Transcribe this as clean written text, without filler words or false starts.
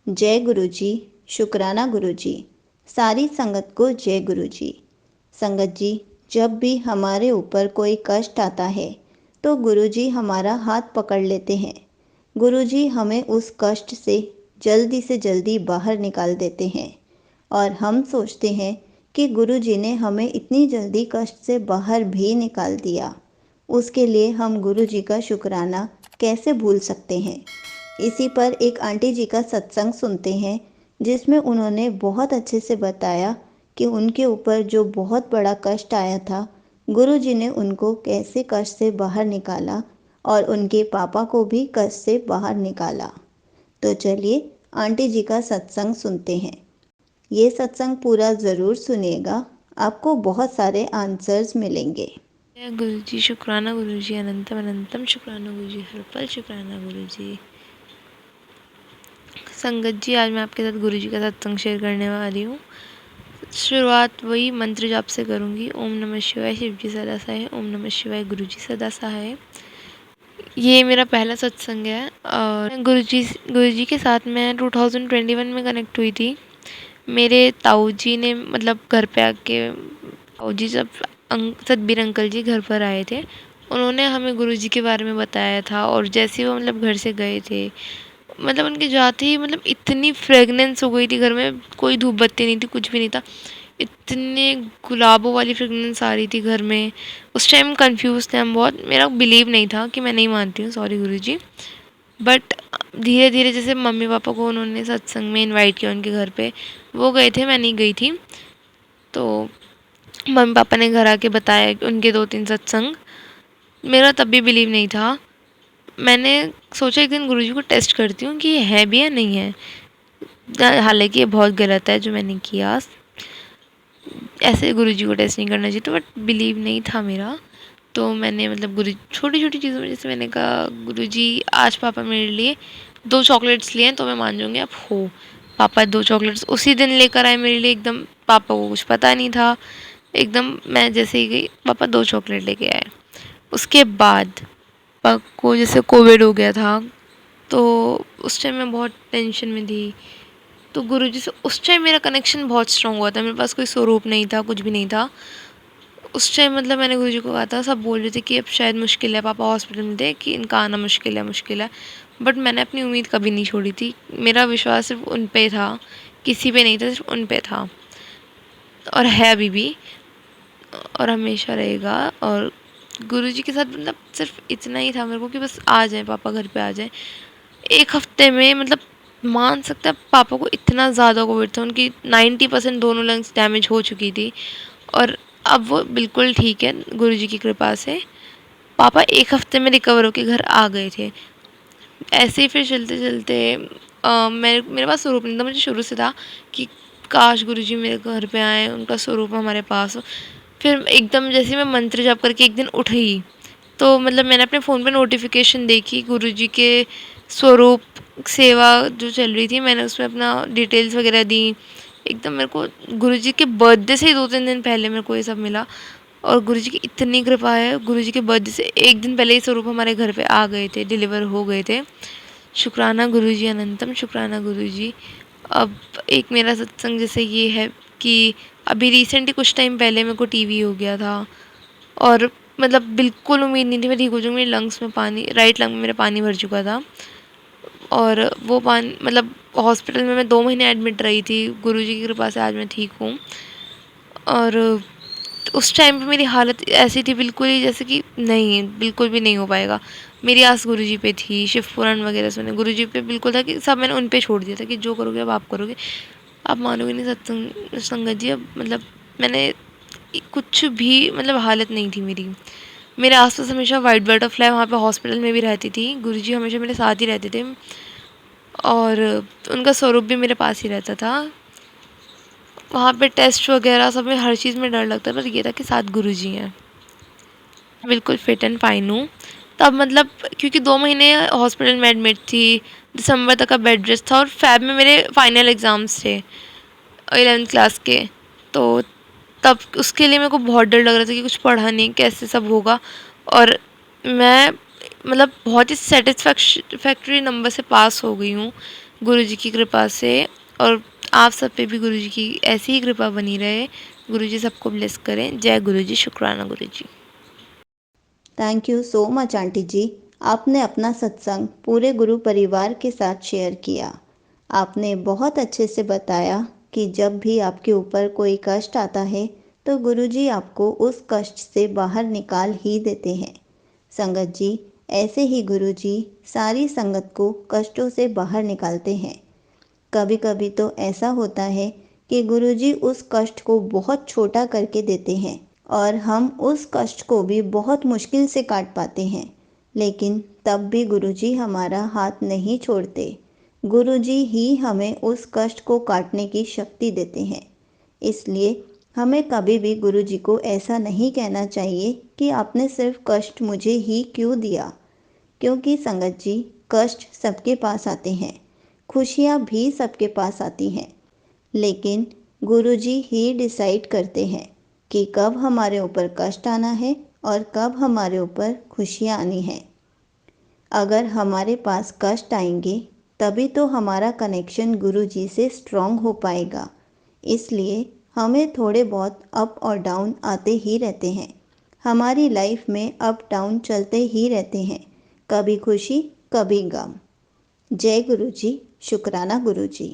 जय गुरु जी। शुक्राना गुरु जी। सारी संगत को जय गुरु जी। संगत जी, जब भी हमारे ऊपर कोई कष्ट आता है तो गुरु जी हमारा हाथ पकड़ लेते हैं। गुरु जी हमें उस कष्ट से जल्दी बाहर निकाल देते हैं और हम सोचते हैं कि गुरु जी ने हमें इतनी जल्दी कष्ट से बाहर भी निकाल दिया। उसके लिए हम गुरु जी का शुक्राना कैसे भूल सकते हैं। इसी पर एक आंटी जी का सत्संग सुनते हैं जिसमें उन्होंने बहुत अच्छे से बताया कि उनके ऊपर जो बहुत बड़ा कष्ट आया था, गुरु जी ने उनको कैसे कष्ट से बाहर निकाला और उनके पापा को भी कष्ट से बाहर निकाला। तो चलिए आंटी जी का सत्संग सुनते हैं। ये सत्संग पूरा ज़रूर सुनिएगा, आपको बहुत सारे आंसर्स मिलेंगे। जय गुरु जी। शुक्राना गुरु जी। अनंतम अनंतम शुक्राना गुरु जी। हर पल शुक्राना गुरु जी। संगत जी, आज मैं आपके साथ गुरु जी का सत्संग शेयर करने वाली हूँ। शुरुआत वही मंत्र जाप से करूँगी। ओम नमः शिवाय, शिव जी सदा सहाय। ओम नमः शिवाय, गुरु जी सदा सहाय। ये मेरा पहला सत्संग है और गुरु जी के साथ मैं 2021 में कनेक्ट हुई थी। मेरे ताऊ जी ने मतलब घर पे आके, ताऊ जी जब सतबीर अंकल जी घर पर आए थे, उन्होंने हमें गुरु जी के बारे में बताया था। और जैसे ही वो मतलब घर से गए थे, मतलब उनके जाते ही मतलब इतनी फ्रेगनेंस हो गई थी घर में, कोई धूप बत्ती नहीं थी, कुछ भी नहीं था। इतने गुलाबों वाली फ्रेगनेंस आ रही थी घर में। उस टाइम कंफ्यूज थे हम बहुत। मेरा बिलीव नहीं था कि मैं नहीं मानती हूँ, सॉरी गुरुजी। बट धीरे धीरे जैसे मम्मी पापा को उन्होंने सत्संग में इनवाइट किया उनके घर पे, वो गए थे, मैं नहीं गई थी। तो मम्मी पापा ने घर आके बताया उनके 2-3 सत्संग। मेरा तब भी बिलीव नहीं था। मैंने सोचा एक दिन गुरुजी को टेस्ट करती हूँ कि ये है भी या नहीं है। हालांकि ये बहुत गलत है जो मैंने किया, ऐसे गुरुजी को टेस्ट नहीं करना चाहिए, तो बट बिलीव नहीं था मेरा। तो मैंने मतलब गुरु छोटी छोटी चीज़ों में, जैसे मैंने कहा गुरुजी आज पापा मेरे लिए 2 चॉकलेट्स लिए हैं तो मैं मान जाऊँगी आप हो। पापा 2 चॉकलेट्स उसी दिन लेकर आए मेरे लिए एकदम। पापा को कुछ पता नहीं था, एकदम मैं जैसे ही गई पापा 2 चॉकलेट लेके आए। उसके बाद पापा को जैसे कोविड हो गया था, तो उस टाइम मैं बहुत टेंशन में थी। तो गुरुजी से उस टाइम मेरा कनेक्शन बहुत स्ट्रॉन्ग हुआ था। मेरे पास कोई स्वरूप नहीं था, कुछ भी नहीं था। उस टाइम मतलब मैंने गुरुजी को कहा था, सब बोल रहे थे कि अब शायद मुश्किल है, पापा हॉस्पिटल में थे कि इनका आना मुश्किल है मुश्किल है। बट मैंने अपनी उम्मीद कभी नहीं छोड़ी थी। मेरा विश्वास सिर्फ उन पे था, किसी पे नहीं था, सिर्फ उन पे था। और है अभी भी और हमेशा रहेगा। और गुरुजी के साथ मतलब सिर्फ इतना ही था मेरे को कि बस आ जाए पापा, घर पे आ जाए। 1 हफ्ते में मतलब मान सकते हैं पापा को इतना ज़्यादा कोविड था, उनकी 90% दोनों लंग्स डैमेज हो चुकी थी। और अब वो बिल्कुल ठीक है गुरुजी की कृपा से। पापा 1 हफ्ते में रिकवर होकर घर आ गए थे। ऐसे ही फिर चलते चलते मेरे पास स्वरूप नहीं था। मुझे शुरू से था कि काश गुरुजी मेरे घर पे आए, उनका स्वरूप हमारे पास हो। फिर एकदम जैसे मैं मंत्र जप करके एक दिन उठी, तो मतलब मैंने अपने फ़ोन पे नोटिफिकेशन देखी गुरुजी के स्वरूप सेवा जो चल रही थी। मैंने उसमें अपना डिटेल्स वगैरह दी। एकदम मेरे को गुरुजी के बर्थडे से ही 2-3 दिन पहले मेरे को ये सब मिला। और गुरुजी की इतनी कृपा है, गुरुजी के बर्थडे से एक दिन पहले ही स्वरूप हमारे घर पे आ गए थे, डिलीवर हो गए थे। शुक्राना गुरुजी, अनंतम शुक्राना गुरुजी। अब एक मेरा सत्संग जैसे ये है कि अभी रिसेंटली कुछ टाइम पहले मेरे को टीवी हो गया था। और मतलब बिल्कुल उम्मीद नहीं थी मैं ठीक हो जाऊँगी। मेरे लंग्स में पानी, राइट लंग में मेरा पानी भर चुका था। और वो पानी मतलब हॉस्पिटल में मैं 2 महीने एडमिट रही थी। गुरुजी की कृपा से आज मैं ठीक हूँ। और उस टाइम पे मेरी हालत ऐसी थी बिल्कुल ही जैसे कि नहीं, बिल्कुल भी नहीं हो पाएगा। मेरी आस गुरुजी पे थी, शिव पुराण वगैरह सुने, गुरुजी पे बिल्कुल था कि सब मैंने उन पे छोड़ दिया था कि जो करोगे अब आप करोगे। आप मानोगे नहीं संगत जी, अब मतलब मैंने कुछ भी मतलब हालत नहीं थी मेरी। मेरे आस-पास हमेशा व्हाइट बटरफ्लाई वहाँ पे हॉस्पिटल में भी रहती थी। गुरुजी हमेशा मेरे साथ ही रहते थे और उनका स्वरूप भी मेरे पास ही रहता था। वहाँ पे टेस्ट वगैरह सब में हर चीज़ में डर लगता है, पर ये था कि साथ गुरुजी हैं। बिल्कुल फिट एंड फाइन हूँ। तब मतलब क्योंकि 2 महीने हॉस्पिटल में एडमिट थी, दिसंबर तक का बेड रेस्ट था और फ़ेब में मेरे फाइनल एग्ज़ाम्स थे 11th क्लास के। तो तब उसके लिए मेरे को बहुत डर लग रहा था कि कुछ पढ़ा नहीं, कैसे सब होगा। और मैं मतलब बहुत ही फैक्ट्री नंबर से पास हो गई हूँ। गुरुजी की कृपा से, और आप सब पे भी गुरुजी की ऐसी ही कृपा बनी रहे। गुरुजी सबको ब्लेस करें। जय गुरुजी। शुक्राना Guruji. Thank you so much aunty ji. आपने अपना सत्संग पूरे गुरु परिवार के साथ शेयर किया। आपने बहुत अच्छे से बताया कि जब भी आपके ऊपर कोई कष्ट आता है तो गुरुजी आपको उस कष्ट से बाहर निकाल ही देते हैं। संगत जी, ऐसे ही गुरुजी सारी संगत को कष्टों से बाहर निकालते हैं। कभी कभी तो ऐसा होता है कि गुरुजी उस कष्ट को बहुत छोटा करके देते हैं और हम उस कष्ट को भी बहुत मुश्किल से काट पाते हैं, लेकिन तब भी गुरुजी हमारा हाथ नहीं छोड़ते। गुरुजी ही हमें उस कष्ट को काटने की शक्ति देते हैं। इसलिए हमें कभी भी गुरुजी को ऐसा नहीं कहना चाहिए कि आपने सिर्फ कष्ट मुझे ही क्यों दिया, क्योंकि संगत जी, कष्ट सबके पास आते हैं, खुशियाँ भी सबके पास आती हैं, लेकिन गुरुजी ही डिसाइड करते हैं कि कब हमारे ऊपर कष्ट आना है और कब हमारे ऊपर खुशियाँ आनी है। अगर हमारे पास कष्ट आएंगे तभी तो हमारा कनेक्शन गुरुजी से स्ट्रॉन्ग हो पाएगा। इसलिए हमें थोड़े बहुत अप और डाउन आते ही रहते हैं। हमारी लाइफ में अप डाउन चलते ही रहते हैं, कभी खुशी कभी गम। जय गुरुजी। शुक्राना गुरुजी।